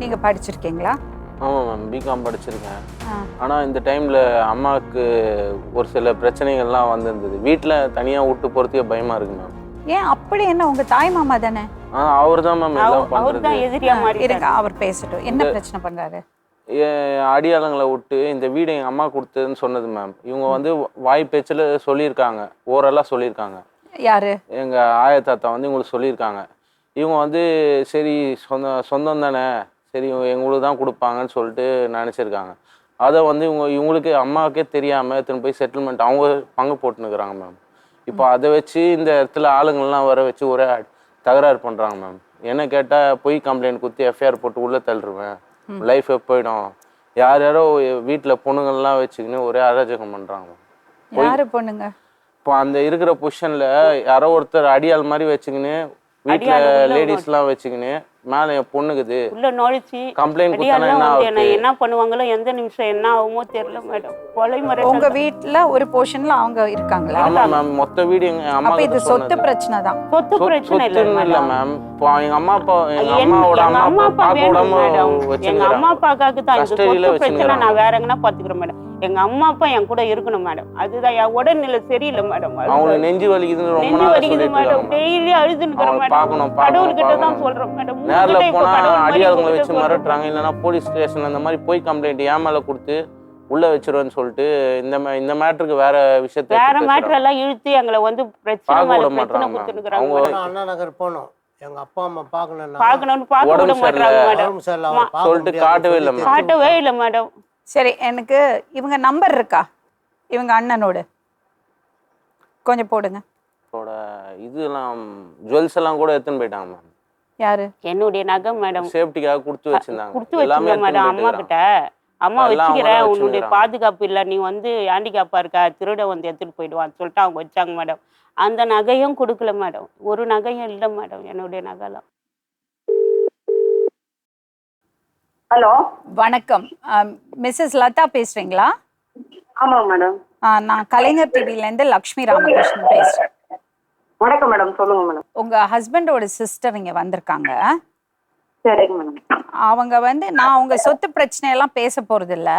நீங்க படிச்சிருக்கீங்களா? ஆமாம் மேம், பிகாம் படிச்சிருக்கேன். ஆ. ஆனால் இந்த டைமில் அம்மாவுக்கு ஒரு சில பிரச்சனைகள்லாம் வந்திருந்தது. வீட்டில் தனியாக விட்டு போகிறதுக்கே பயமாக இருக்கு மேம். ஏன் அப்படி என்ன, உங்க தாய் மாமா தானே? அவர் தான் மேம் எல்லாம் அவர் பண்ணுறது. தான் எதிரியா மாறி இருங்க, அவர் பேசட்டும். என்ன பிரச்சனை பண்றாரு? அடியாளங்களை விட்டு இந்த வீடு எங்கள் அம்மா கொடுத்ததுன்னு சொன்னது மேம். இவங்க வந்து வாய் பேச்சில் சொல்லியிருக்காங்க, ஓரலாக சொல்லியிருக்காங்க. யாரு? எங்கள் ஆயா தாத்தா வந்து இவங்களுக்கு சொல்லியிருக்காங்க. இவங்க வந்து சரி சொந்தம் தானே, சரி எங்களுக்கு தான் கொடுப்பாங்கன்னு சொல்லிட்டு நினச்சிருக்காங்க. அதை வந்து இவங்களுக்கு அம்மாவுக்கே தெரியாமல் திரும்ப போய் செட்டில்மெண்ட் அவங்க பங்கு போட்டுன்னுக்குறாங்க மேம். இப்போ அதை வச்சு இந்த இடத்துல ஆளுங்கள்லாம் வர வச்சு ஒரே தகராறு பண்ணுறாங்க மேம். என்ன கேட்டால் பொய் கம்ப்ளைண்ட் கொடுத்து எஃப்ஐஆர் போட்டு உள்ளே தள்ளிடுவேன், லைஃப் போயிடும். யாரோ வீட்டில் பொண்ணுங்கள்லாம் வச்சுக்கின்னு ஒரே அராஜகம் பண்ணுறாங்க. யாரு பொண்ணுங்க? இப்போ அந்த இருக்கிற பொசிஷனில் யாரோ ஒருத்தர் அடியாள் மாதிரி வச்சுக்கின்னு வீட்டில் லேடிஸ்லாம் வச்சுக்கின்னு மேலே என் பொண்ணுக்குது உள்ள நுழைச்சி கம்ப்ளைண்ட் என்ன பண்ணுவாங்களோ, எந்த நிமிஷம் என்ன ஆகுமோ தெரியல மேடம். கொலை முறை உங்க வீட்ல ஒரு போர்ஷன்ல அவங்க இருக்காங்களா? ஆமா மேம், மொத்த வீடு எங்க அம்மா. அப்ப இது சொத்து பிரச்சனை தான். சொத்து பிரச்சனை இல்ல மேம். எங்க அம்மா அப்பா அம்மாவோட அம்மா அப்பா கூடமா வச்சு எங்க அம்மா அப்பாக்காக தான் இது சொத்து பிரச்சனை. நான் வேற எங்கன்னா பாத்துக்கிறேன் மேடம். எங்க அம்மா அப்பா என் கூட இருக்கணும் மேடம். அதுதான் என் உடல்நிலை சரியில்லை மேடம். அவங்களுக்கு நெஞ்சு வலிக்குதுன்னு ரொம்ப நெஞ்சு வலிக்குது மேடம். டெய்லி அழுதுன்னு மேடம். கடவுள்கிட்ட தான் சொல்றோம் மேடம். நேர்ல போனா அடியாளங்களை வச்சு மிரட்டுறாங்க, இல்லைன்னா போலீஸ் ஸ்டேஷன் அந்த மாதிரி போய் கம்ப்ளைண்ட் ஏமால கொடுத்து உள்ள வச்சிருவேன்னு சொல்லிட்டு இந்த மேட்டருக்கு வேற விஷயத்த வேற மேட்டர் எல்லாம் இழுத்து எங்களை வந்து பிரச்சனை மேல பிரச்சனை கொடுத்துருக்காங்க. அண்ணா நகர் போனோம், எங்க அப்பா அம்மா பாக்கணும்னு பார்க்க விட மாட்டாங்க மேடம். சொல்லிட்டு காட்டவே இல்லை மேடம். சரி, எனக்கு இவங்க நம்பர் இருக்கா? இவங்க அண்ணனோட கொஞ்சம் போடுங்க. இதெல்லாம் ஜுவல்ஸ் எல்லாம் கூட எடுத்துன்னு போயிட்டாங்க மேம். யாரு? என்னுடைய நகை மேடம். சேஃப்டிக்காக கொடுத்து வச்சிருந்தாங்க. கொடுத்து வச்சிருந்தேன் மேடம் அம்மா கிட்ட. அம்மா வச்சுக்கிறேன், உன்னுடைய பாதுகாப்பு இல்லை, நீ வந்து ஹேண்டிகேப்பா இருக்கா, திருட வந்து எடுத்துட்டு போயிடுவான்னு சொல்லிட்டு அவங்க வச்சாங்க மேடம். அந்த நகையும் கொடுக்கல மேடம். ஒரு நகையும் இல்லை மேடம் என்னுடைய நகைலாம். ஹலோ, வணக்கம். மிஸ்ஸஸ் லதா பேசுறீங்களா? ஆமாம் மேடம். நான் கலைஞர் டிவிலேருந்து லக்ஷ்மி ராமகிருஷ்ணன் பேசுறேன். வணக்கம் மேடம், சொல்லுங்க மேடம். உங்க ஹஸ்பண்டோட சிஸ்டர் இங்க வந்திருக்காங்க. சரிங்க மேடம். அவங்க வந்து நான் உங்க சொத்து பிரச்சனை எல்லாம் பேச போறது இல்ல.